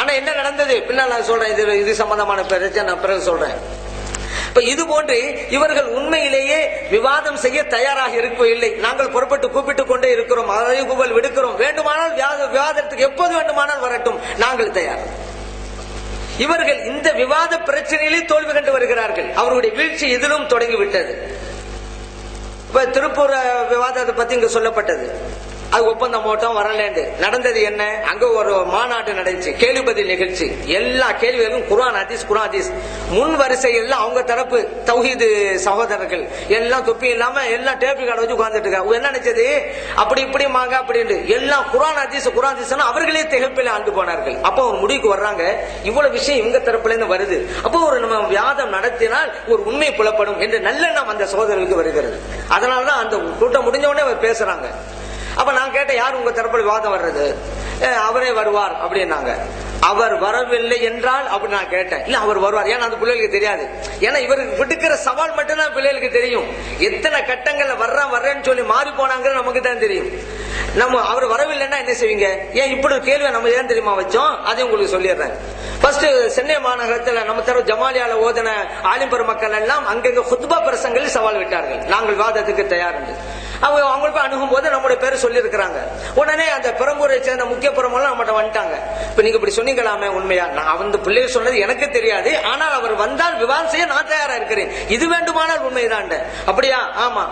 ஆனா என்ன நடந்தது பின்னால் நான் சொல்றேன். இது சம்பந்தமான பிரச்சனை நான் பிறகு சொல்றேன். இப்ப இது போன்று இவர்கள் உண்மையிலேயே விவாதம் செய்ய தயாராக இருக்கவில்லை. நாங்கள் புறப்பட்டு கூப்பிட்டுக் கொண்டே இருக்கிறோம், அழைப்புகள் விடுக்கிறோம், வேண்டுமானால் விவாதத்துக்கு எப்போது வேண்டுமானால் வரட்டும், நாங்கள் தயார். இவர்கள் இந்த விவாத பிரச்சனையிலே தோல்வி கண்டு வருகிறார்கள். அவருடைய வீழ்ச்சி இதிலும் தொடங்கிவிட்டது. இப்ப திருப்பூர் விவாதத்தை பத்தி இங்க சொல்லப்பட்டது. அது ஒப்பந்தம் போட்டோம் வரலேண்டு நடந்தது என்ன? அங்க ஒரு மாநாடு நடந்துச்சு, கேள்வி பதில் நிகழ்ச்சி. எல்லா கேள்விகளும் குர்ஆன் ஹதீஸ் முன் வரிசையில் அவங்க தரப்பு தௌஹீது சகோதரர்கள் எல்லாம் தொப்பி இல்லாம எல்லாம் டேபிள் கார்டு வச்சு உட்கார்ந்துட்டு இருக்காங்க. என்ன நினைச்சது அப்படி இப்படி மாங்க அப்படின்னு எல்லாம் குர்ஆன் ஹதீஸ் அவர்களே திகைப்பில் ஆண்டு போனார்கள். அப்போ ஒரு முடிவுக்கு வர்றாங்க, இவ்வளவு விஷயம் இவங்க தரப்புல இருந்து வருது, அப்போ ஒரு நம்ம விவாதம் நடத்தினால் ஒரு உண்மை புலப்படும் என்ற நல்லெண்ணம் அந்த சகோதரர்களுக்கு வருகிறது. அதனாலதான் அந்த கூட்டம் முடிஞ்ச உடனே அவர் பேசுறாங்க. அப்ப நான் கேட்டேன், யார் உங்க தரப்புல விவாதம் வர்றது? அவரே வருவார் அப்படின்னாங்க. அவர் வரவில்லை என்றால் அப்படி நான் கேட்டேன். இல்ல அவர் வருவார், ஏன்னா அந்த பிள்ளைகளுக்கு தெரியாது. ஏன்னா இவருக்கு விடுக்கிற சவால் மட்டும்தான் பிள்ளைகளுக்கு தெரியும். எத்தனை கட்டங்கள்ல வர்றேன்னு சொல்லி மாறி போனாங்க நமக்கு தான் தெரியும். நம்ம அவர் வரவில்லைன்னா என்ன செய்வீங்க? ஏன் இப்படி ஒரு கேள்வி நம்ம ஏன் தெரியுமா வச்சோம்? அதையும் உங்களுக்கு சொல்லிடுறேன். ஃபர்ஸ்ட் சென்னை மாநகரத்தில் நம்ம தர ஜமாலியால ஓதன ஆலிம் பெருமக்கள் எல்லாம் அங்கங்க குத்பா பிரசங்களில் சவால் விட்டார்கள், நாங்கள் வாதத்துக்கு தயார் என்று. அவங்க போய் அணுகும் போது நம்முடைய பேர் சொல்லி இருக்கிறாங்க. உடனே அந்த பெரம்பூரை சேர்ந்த முக்கிய பெருமெல்லாம் நம்மகிட்ட வந்துட்டாங்க. இப்ப நீங்க இப்படி சொன்னீங்களாமே உண்மையா? நான் அந்த பிள்ளைகள் சொன்னது எனக்கு தெரியாது, ஆனால் அவர் வந்தால் விவாதம் செய்ய நான் தயாரா இருக்கிறேன், இது வேண்டுமானால் உண்மைதான். அப்படியா? ஆமா.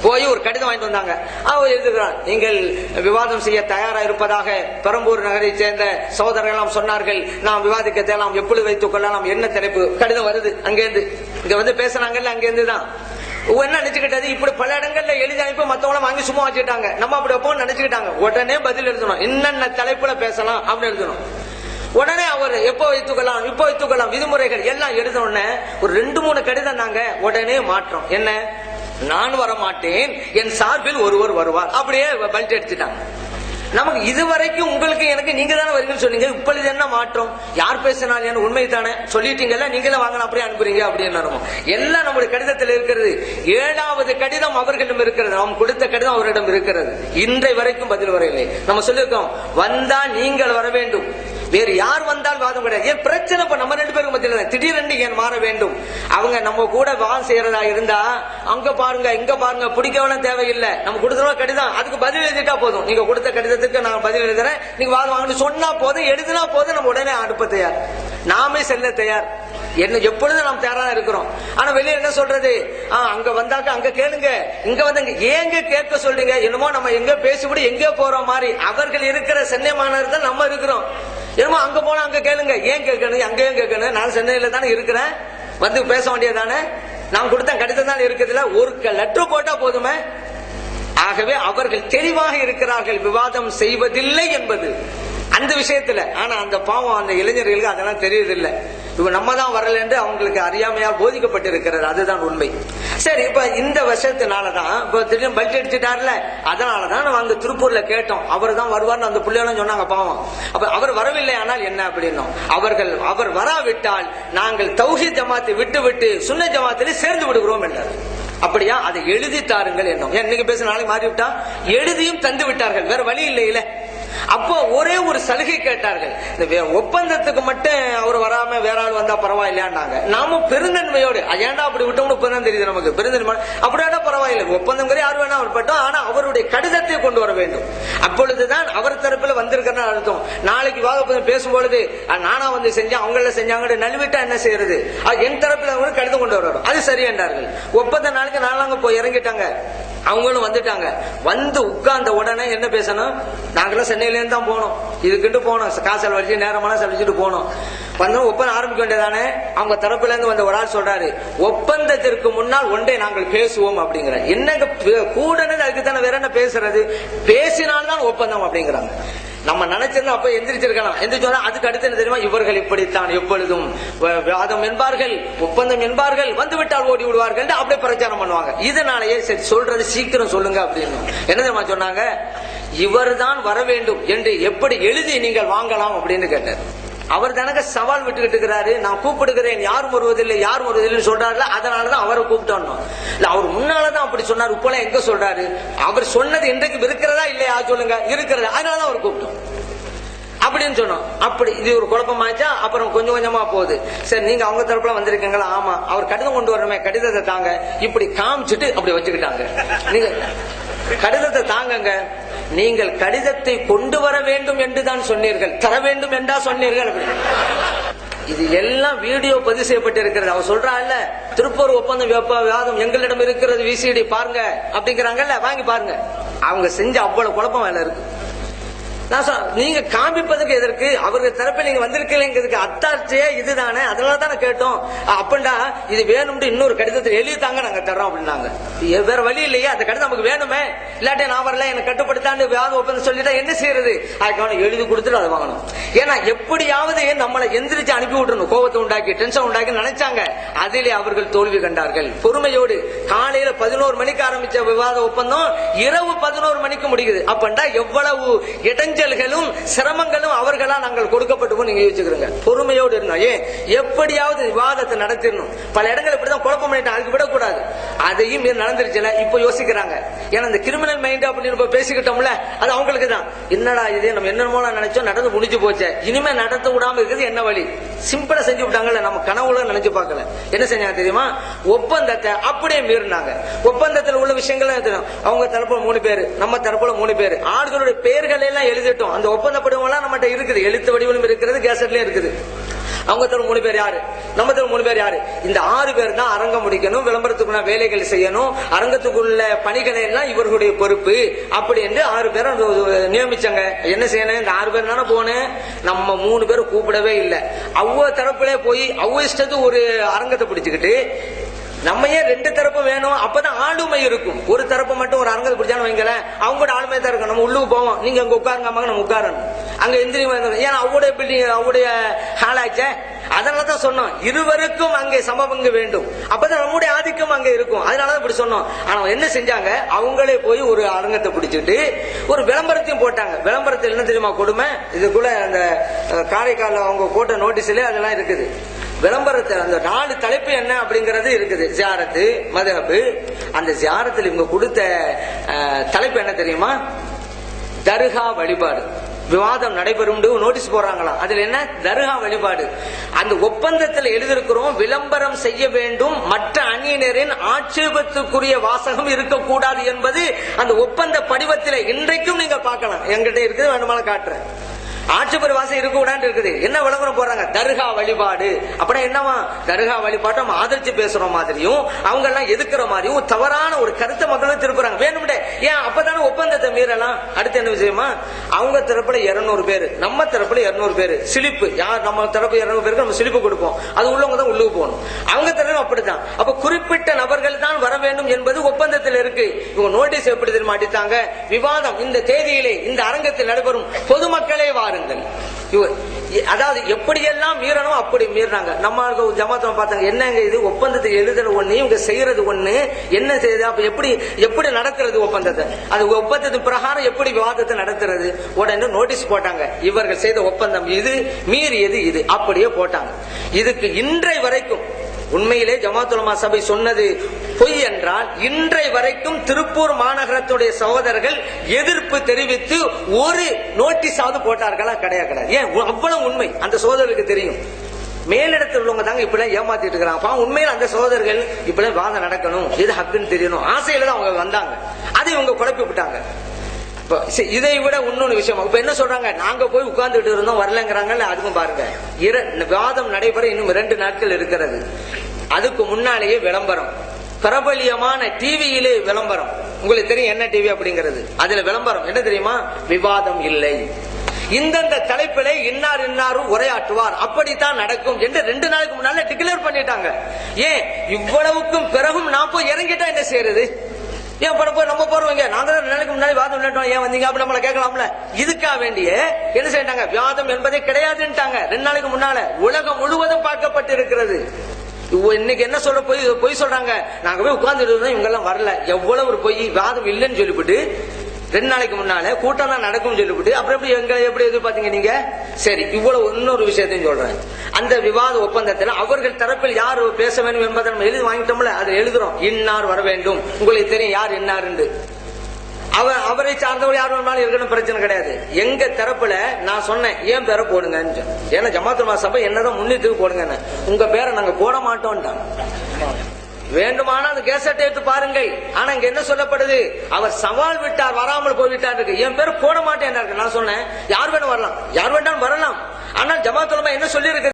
போய் ஒரு கடிதம் வாங்கிட்டு வந்தாங்க. அவர் எழுதுகிறார், நீங்கள் விவாதம் செய்ய தயாரா இருப்பதாக பெரம்பூர் நகரை சேர்ந்த சகோதரர்கள் சொன்னார்கள், நாம் விவாதிக்க தேலாம், எப்பொழுது வைத்துக் கொள்ளலாம், என்ன தலைப்பு? கடிதம் வருது அங்கேருந்து. இங்க வந்து பேசுறாங்கல்ல, அங்கேருந்து தான். என்ன நினைச்சுக்கிட்டது, இப்படி பல இடங்கள்ல எழுதி அனுப்பி மத்தவங்கள வாங்கி சும்மா வச்சுட்டாங்க, நம்ம அப்படி வைப்போம் நினைச்சுக்கிட்டாங்க. உடனே பதில் எழுதணும், என்னென்ன தலைப்புல பேசலாம் அப்படின்னு எழுதணும். உடனே அவர் எப்போ வைத்துக்கலாம், இப்போ வைத்துக்கலாம், விதிமுறைகள் எல்லாம் எழுதணும்னு ஒரு 2-3 கடிதம் நாங்க உடனே மாற்றோம். என்ன? நான் வர மாட்டேன், என் சார்பில் ஒருவர் வருவார், அப்படியே பல்ட் எடுத்துட்டாங்க. நமக்கு இதுவரைக்கும் உங்களுக்கு எனக்கு நீங்க தானே வருவீங்கன்னு சொன்னீங்க, இப்பொழுது என்ன மாற்றம்? யார் பேசினாலும் என்ன உண்மை தானே சொல்லிட்டீங்கல்ல, நீங்களே வாங்க அப்படியே அனுப்புறீங்க அப்படின்னு எல்லாம் நம்முடைய கடிதத்தில் இருக்கிறது. 7வது கடிதம் அவர்களிடம் இருக்கிறது, நாம் கொடுத்த கடிதம் அவரிடம் இருக்கிறது. இன்றை வரைக்கும் பதில் வரவில்லை. நம்ம சொல்லியிருக்கோம், வந்தால் நீங்கள் வர வேண்டும், வேறு யார் வந்தால் வாதம் கிடையாது. ஏன் பிரச்சனை? நம்ம 2 பேருக்கு மத்தியில் திடீரென்று ஏன் மாற வேண்டும்? அவங்க நம்ம கூட வாதம் செய்யறதா இருந்தா அங்க பாருங்க இங்க பாருங்க பிடிக்கவும் தேவையில்லை. நம்ம கொடுத்துருவா கடிதம், அதுக்கு பதில் எழுதிட்டா போதும். நீங்க கொடுத்த கடிதத்துக்கு நான் பதில் எழுதுறேன், நீங்க வாதம் வாங்கன்னு சொன்னா போதும், எழுதினா போதும், நம்ம உடனே அனுப்ப தயார், நாமே செல்ல தயார். என்ன எப்பொழுதும் நாம் தயாரா இருக்கிறோம். ஆனா வெளியே என்ன சொல்றது? அங்க வந்தாக்க அங்க கேளுங்க, இங்க வந்து ஏங்க கேட்க சொல்றீங்க? என்னமோ நம்ம எங்க பேசிவிட எங்க போறோம் மாதிரி. அவர்கள் இருக்கிற சென்னை மாநகரத்தில் நம்ம இருக்கிறோம். என்னமோ அங்க போனா அங்க கேளுங்க, ஏன் கேட்கணும்? அங்கேயும் கேட்கணும். நான் சென்னையில தானே இருக்கிறேன், வந்து பேச வேண்டியதானே? நான் கொடுத்த கடிதம் தான் இருக்குதுல, ஒரு லெட்டர் போட்டா போதுமே. ஆகவே அவர்கள் தெளிவாக இருக்கிறார்கள், விவாதம் செய்வதில்லை என்பது அந்த விஷயத்துல. ஆனா அந்த பாவம் அந்த இளைஞர்களுக்கு அதெல்லாம் தெரியுதில்லை. இப்ப நம்ம தான் வரல என்று அவங்களுக்கு அறியாமையால் போதிக்கப்பட்டிருக்கிறது, அதுதான் உண்மை. சரி, இப்ப இந்த வருஷத்தினாலதான் இப்ப திடீர்னு பல்ட் அடிச்சுட்டாருல, அதனாலதான் நம்ம அங்க திருப்பூர்ல கேட்டோம், அவர் தான் வருவார்னு அந்த பிள்ளைகளும் சொன்னாங்க. பாவம், அப்ப அவர் வரவில்லை ஆனால் என்ன அப்படின்னோம். அவர் வராவிட்டால் நாங்கள் தௌஹீத் ஜமாத்தை விட்டு சுன்னத் ஜமாத்திலே சேர்ந்து விடுகிறோம் என்றார். அப்படியா? அதை எழுதி தாருங்கள் என்னும். இன்னைக்கு பேச நாளைக்கு மாறிவிட்டா எழுதியும் தந்து விட்டார்கள், வேற வழி இல்லையில. அப்போ ஒரே ஒரு சலுகை கேட்டார்கள், இந்த ஒப்பந்தத்துக்கு மட்டும் அவர் வராம வேற ஆள் வந்தா பரவாயில்லையாண்டாங்க. நாம பெருந்தன்மையோடு ஏன்டா அப்படி விட்டோம்னு இப்பதான் தெரியுது நமக்கு. பெருந்தன்மை அப்படின்னா பரவாயில்லை, ஒப்பந்தம் யார் வேணா அவர் பட்டோம், ஆனா அவருடைய கடிதத்தை கொண்டு வர வேண்டும். அப்பொழுதுதான் அவர் தரப்புல வந்திருக்கிற அர்த்தம். நாளைக்கு வாங்க பேசும்பொழுது நானா வந்து செஞ்சேன் அவங்கள செஞ்சாங்க நழுவிட்டா என்ன செய்யறது? என் தரப்புல கடிதம் கொண்டு வரணும், அது சரி என்றார்கள். ஒப்பந்த நாளைக்கு நாளாங்க போய் இறங்கிட்டாங்க, அவங்களும் வந்துட்டாங்க. வந்து உட்கார்ந்த உடனே என்ன பேசணும்? நாங்களாம் சென்னையிலேருந்து தான் போனோம், இதுக்கிட்டு போனோம், காசு செலவழிச்சு நேரமான செலவழிச்சுட்டு போனோம். வந்தோம் ஒப்பந்தம் ஆரம்பிக்க வேண்டியதானே. அவங்க தரப்புல இருந்து வந்த ஒரு ஆள் சொல்றாரு, ஒப்பந்தத்திற்கு முன்னால் ஒன்றை நாங்கள் பேசுவோம் அப்படிங்கிற. என்னங்க கூடனது அதுக்கு தானே, வேற என்ன பேசுறது? பேசினால்தான் ஒப்பந்தம் அப்படிங்கிறாங்க. நம்ம நினைச்சிருந்தா அப்ப எந்திரிச்சிருக்கலாம். எந்திரிச்சோன்னா அதுக்கு அடுத்து என்ன தெரியுமா? இவர்கள் இப்படித்தான் எப்பொழுதும் வாதம் என்பார்கள், ஒப்பந்தம் என்பார்கள், வந்து விட்டால் ஓடி விடுவார்கள், அப்படியே பிரச்சாரம் பண்ணுவாங்க. இதனாலேயே சரி சொல்றது சீக்கிரம் சொல்லுங்க அப்படின்னு என்ன தெரியுமா சொன்னாங்க? இவர் தான் வர வேண்டும் என்று எப்படி எழுதி நீங்கள் வாங்கலாம் அப்படின்னு கேட்டார். அவர் தானங்க சவால் விட்டுக்கிட்டு இருக்கிறாரு, நான் கூப்பிடுகிறேன், யாரும் வருவதில்லை யாரும் வருவதில்லைன்னு சொல்றாருல, அதனாலதான் அவரை கூப்பிட்டோம். இல்ல அவர் முன்னாலதான் அப்படி சொன்னார், இப்போலாம் எங்க சொல்றாரு? அவர் சொன்னது இன்றைக்கு இருக்கிறதா இல்லையா சொல்லுங்க? இருக்கிறதா, அதனாலதான் அவர் கூப்பிட்டோம். அப்படின்னு சொன்னோம். அப்படி இது ஒரு குழப்பமாச்சா. அப்புறம் கொஞ்சம் கொஞ்சமா போகுது. சரி, நீங்க அவங்க தரப்புல வந்திருக்கீங்களா? ஆமா. அவர் கடிதம் கொண்டு வரணுமே, கடிதத்தை தாங்க. இப்படி காமிச்சிட்டு அப்படி வச்சுக்கிட்டாங்க. நீங்க கடிதத்தை தாங்கங்க. நீங்கள் கடிதத்தை கொண்டு வர வேண்டும் என்றுதான் சொன்னீர்கள், தர வேண்டும் என்றா சொன்னீர்கள். இது எல்லாம் வீடியோ பதிவு செய்யப்பட்டு இருக்கிறது. அவர் சொல்றாங்கல்ல, திருப்பூர் ஒப்பந்தம் விவாதம் எங்களிடம் இருக்கிறது, விசிடி பாருங்க அப்படிங்கிறாங்கல்ல, வாங்கி பாருங்க. அவங்க செஞ்ச அவ்வளவு குழப்பம் வேலை இருக்கு. நீங்க காண்பிப்பதுக்கு எதற்கு? அவர்கள் தரப்பில் நீங்க வந்திருக்கீங்கிறதுக்கு அத்தாட்சியே இதுதானே. அதனால தானே கேட்டோம். அப்படின்னா இது வேணும்னு இன்னொரு கடிதத்தில் எழுதித்தாங்க, நாங்க தர்றோம் அப்படின்னாங்க. வேற வழி இல்லையா? அந்த கடிதம் நமக்கு வேணுமே. இல்லாட்டி நான் வரல, எனக்கு கட்டுப்படுத்தாண்டு விவாத ஒப்பந்தம் சொல்லிட்டா என்ன செய்யறது? அதுக்கான எழுதி கொடுத்துட்டு அதை வாங்கணும். ஏன்னா எப்படியாவது நம்மளை எந்திரிச்சு அனுப்பி விட்டுறணும். கோபத்தை உண்டாக்கி, டென்ஷன் உண்டாக்கி நினைச்சாங்க. அதிலே அவர்கள் தோல்வி கண்டார்கள். பொறுமையோடு காலையில 11 மணிக்கு ஆரம்பிச்ச விவாத ஒப்பந்தம் இரவு 11 மணிக்கு முடிக்குது. அப்பண்டா எவ்வளவு இடைஞ்சல்களும் சிரமங்களும் அவர்களா நாங்கள் கொடுக்கப்பட்டு நீங்க யோசிச்சுக்கிறீங்க. பொறுமையோடு இருந்தா எப்படியாவது விவாதத்தை நடத்திடணும். பல இடங்கள் இப்படிதான் குழப்பம் பண்ணிட்டாங்க, அதுக்கு விடக்கூடாது. அதையும் நடந்துருச்சுல. இப்ப யோசிக்கிறாங்க. ஏன்னா இந்த கிரிமினல் மைண்ட் அப்படின்னு பேசிக்கிட்டோம்ல, அது அவங்களுக்கு தான். என்னடா இது, நம்ம என்னமோ நினைச்சோம், நடந்து முடிஞ்சு போச்சு, இனிமே நடத்த விடாம இருக்குது என்ன வழி? சிம்பிளா செஞ்சு விட்டாங்கல்ல, நம்ம கனவுல நினைச்சு பார்க்கல. என்ன செஞ்சாங்க தெரியுமா? ஒப்பந்தத்தை அப்படியே மீறினாங்க. ஒப்பந்தத்தில் உள்ள விஷயங்கள் அவங்க தரப்புல 3 பேர், நம்ம தரப்புல 3 பேர். ஆட்களுடைய பெயர்கள் எல்லாம் எழுதிட்டோம். அந்த ஒப்பந்த படிவம் நம்மகிட்ட இருக்குது, எழுத்து வடிவிலும் இருக்கிறது, கேசட்லயும் இருக்குது. அவங்க தரும் 3 பேர் யாரு, நம்ம தரும் 3 பேர் யாரு? இந்த 6 பேர் தான் அரங்கம் முடிக்கணும், விளம்பரத்துக்குள்ள வேலைகள் செய்யணும், அரங்கத்துக்குள்ள பணிகளை எல்லாம் இவர்களுடைய பொறுப்பு அப்படி என்று 6 பேரை நியமிச்சாங்க. என்ன செய்யணும்? இந்த 6 பேர் தானே போனேன், நம்ம 3 பேரும் கூப்பிடவே இல்லை. அவ்வளவு தரப்புல போய் அவ்வளவு இஷ்டத்து ஒரு அரங்கத்தை பிடிச்சுக்கிட்டு நம்ம ஏன் 2 தரப்பு வேணும்? அப்பதான் ஆளுமை இருக்கும். ஒரு தரப்பு மட்டும் ஒரு அரங்கத்தை பிடிச்சான்னு வைங்கள, அவங்களோட ஆளுமை தான் இருக்கும். நம்ம உள்ளுக்கு போவோம், நீங்க அங்க உட்காருங்க, நம்ம உட்காரணும். அங்க எந்திரி, ஏன்னா அவங்களுடைய பில்டிங் அவங்களுடைய ஹாலாச்ச. அதனாலதான் சொன்னோம், இருவருக்கும் அங்கே சமபங்கு வேண்டும். அப்பதான் நம்முடைய ஆதிக்கம் அங்க இருக்கும். அதனாலதான் இப்படி சொன்னோம். ஆனா என்ன செஞ்சாங்க? அவங்களே போய் ஒரு அரங்கத்தை பிடிச்சிட்டு ஒரு விளம்பரத்தையும் போட்டாங்க. விளம்பரத்தில் என்ன தெரியுமா கொடுமை? இதுக்குள்ள அந்த காரைக்கால அவங்க போட்ட நோட்டீஸ்ல அதெல்லாம் இருக்குது. விளம்பரத்தை அந்த 4 தலைப்பு என்ன அப்படிங்கறது இருக்குது. ஜியாரத்து, மதுஹப். அந்த ஜியாரத்தில் இவங்க கொடுத்த தலைப்பு என்ன தெரியுமா? தர்கா வழிபாடு. விவாதம் நடைபெறும் நோட்டீஸ் போடுறாங்களாம். அதுல என்ன? தர்கா வழிபாடு. அந்த ஒப்பந்தத்தில் எழுதியிருக்கிறோம், விளம்பரம் செய்ய வேண்டும், மற்ற அணியினரின் ஆட்சேபத்துக்குரிய வாசகம் இருக்கக்கூடாது என்பது அந்த ஒப்பந்த படிவத்தில் இன்றைக்கும் நீங்க பார்க்கலாம். எங்கிட்ட இருக்குது, வேண்டுமான காட்டுறேன். ஆட்சேபர் வாசம் இருக்க கூடாது இருக்குது. என்ன விளம்பரம் போறாங்க? தர்கா வழிபாடு. அப்படின்னா என்னவா? தர்கா வழிபாட்டை நம்ம ஆதரிச்சு பேசுற மாதிரியும் அவங்க எல்லாம் எதுக்குற மாதிரியும் தவறான ஒரு கருத்தை மக்களும் திருப்புறாங்க. வேணும்டே ஏன்? அப்பதானே ஒப்பந்தத்தை மீறலாம். அடுத்து என்ன விஷயமா? அவங்க தரப்புல 200 பேர், நம்ம தரப்புல 200 பேர். சிலிப்பு யார்? நம்ம தரப்பு 200 பேருக்கு நம்ம சிலிப்பு கொடுப்போம். அது உள்ளவங்க தான் உள்ளுக்கு போகணும். அவங்க தரப்பு அப்படித்தான். அப்ப குறிப்பிட்ட நபர்கள் தான் வர வேண்டும் என்பது ஒப்பந்தத்தில் இருக்கு. இவங்க நோட்டீஸ் எப்படி தெரியுமா அடித்தாங்க? விவாதம் இந்த தேதியிலே இந்த அரங்கத்தில் நடைபெறும், பொதுமக்களே வாருங்கள். அதாவது எப்படியெல்லாம் மீறணும் அப்படி மீறினாங்க. நம்ம ஜமாத்தை பார்த்தாங்க, என்னங்க இது ஒப்பந்தத்தை எழுதுற ஒண்ணு, இவங்க செய்யறது ஒண்ணு, என்ன செய்யுது? அப்ப எப்படி நடக்கிறது ஒப்பந்தத்தை? அது ஒப்பந்தத்தின் பிரகாரம் எப்படி விவாதத்தை நடத்துறது? உடனே நோட்டீஸ் போட்டாங்க, இவர்கள் செய்த ஒப்பந்தம் இது, மீறியது இது, அப்படியே போட்டாங்க. இதுக்கு இன்றை வரைக்கும் உண்மையிலே ஜமாத் உலமா சபை சொன்னது பொய் என்றால், இன்றை வரைக்கும் திருப்பூர் மாநகரத்துடைய சகோதரர்கள் எதிர்ப்பு தெரிவித்து ஒரு நோட்டீஸாவது போட்டார்களா? கிடையாது. ஏன்? அவ்வளவு உண்மை அந்த சகோதரருக்கு தெரியும். மேலிடத்தில் உள்ளவங்க தாங்க இப்ப ஏமாத்திட்டு இருக்காங்க. உண்மையில அந்த சகோதரர்கள் இப்ப வாதம் நடக்கணும், எது ஹக்குன்னு தெரியணும், ஆசையில தான் அவங்க வந்தாங்க. அதை இவங்க குழப்பி விட்டாங்க. இதை விட இன்னொரு விஷயம், இப்ப என்ன சொல்றாங்க? நாங்க போய் உட்கார்ந்துட்டு இருந்தோம், வரலங்கிறாங்கல்ல. அதுக்கும் பாருங்க, விவாதம் நடைபெற இன்னும் 2 நாட்கள் இருக்கிறது. அதுக்கு முன்னாலேயே விளம்பரம், பிரபலியமான டிவியிலே விளம்பரம். உங்களுக்கு தெரியும் என்ன டிவி அப்படிங்கிறது. அதுல விளம்பரம் என்ன தெரியுமா? விவாதம் இல்லை, இந்தந்த தலைப்பிலே இன்னார் இன்னாரும் உரையாற்றுவார், அப்படித்தான் நடக்கும் என்று 2 நாளுக்கு முன்னால டிக்ளேர் பண்ணிட்டாங்க. ஏன் இவ்வளவுக்கும் பிறகும் நான் போய் இறங்கிட்டா என்ன செய்யறது? ஏன் போய் நம்ம போறவங்க, நாங்க 2 நாளைக்கு முன்னாடி வாதம் விளையாட்டோம், ஏன் வந்தீங்க அப்படி நம்மள கேட்கலாம்ல. இதுக்கா வேண்டிய என்ன செய்யறாங்க? விவாதம் என்பதே கிடையாதுன்ட்டாங்க 2 நாளைக்கு முன்னால. உலகம் முழுவதும் பார்க்கப்பட்டு இருக்கிறது. இன்னைக்கு என்ன சொல்ற பொய் சொல்றாங்க? நாங்க போய் உட்கார்ந்துட்டு இருந்தோம், இவங்க எல்லாம் வரல. எவ்வளவு ஒரு பொய்! விவாதம் இல்லைன்னு சொல்லிவிட்டு 2 நாளைக்கு முன்னால கூட்டம் தான் நடக்கும் சொல்லிவிட்டு அப்புறம் எப்படி எதிர்பார்த்தீங்க நீங்க? சரி, இவ்வளவு இன்னொரு விஷயத்தையும் சொல்றேன். அந்த விவாத ஒப்பந்தத்தில் அவர்கள் தரப்பில் யார் பேச வேண்டும் என்பதை நம்ம எழுதி வாங்கிட்டோம்ல, அதை எழுதுறோம். இன்னார் வர வேண்டும். உங்களுக்கு தெரியும் யார் இன்னார். அவரை சார்ந்தவர் யார் வேணாலும் இருக்கணும், பிரச்சனை கிடையாது. எங்க தரப்புல நான் சொன்னேன் ஏன் பேரை போடுங்க, ஏன்னா ஜமாத்துல் உலமா சபை என்னதான் முன்னிட்டு போடுங்க, உங்க பேரை நாங்க போட மாட்டோம். வேண்டுமானா அந்த கேசட்டை எடுத்து பாருங்கள். ஆனா இங்க என்ன சொல்லப்படுது, அவர் சவால் விட்டார், வராமல் போய்விட்டார் இருக்கு. என் பேர் போட மாட்டேன். நான் சொன்னேன் யார் வேணும் வரலாம், யார் வேண்டாம் வரலாம். ஆனால் ஜமாத்துல் உலமா என்ன சொல்லி இருக்கு,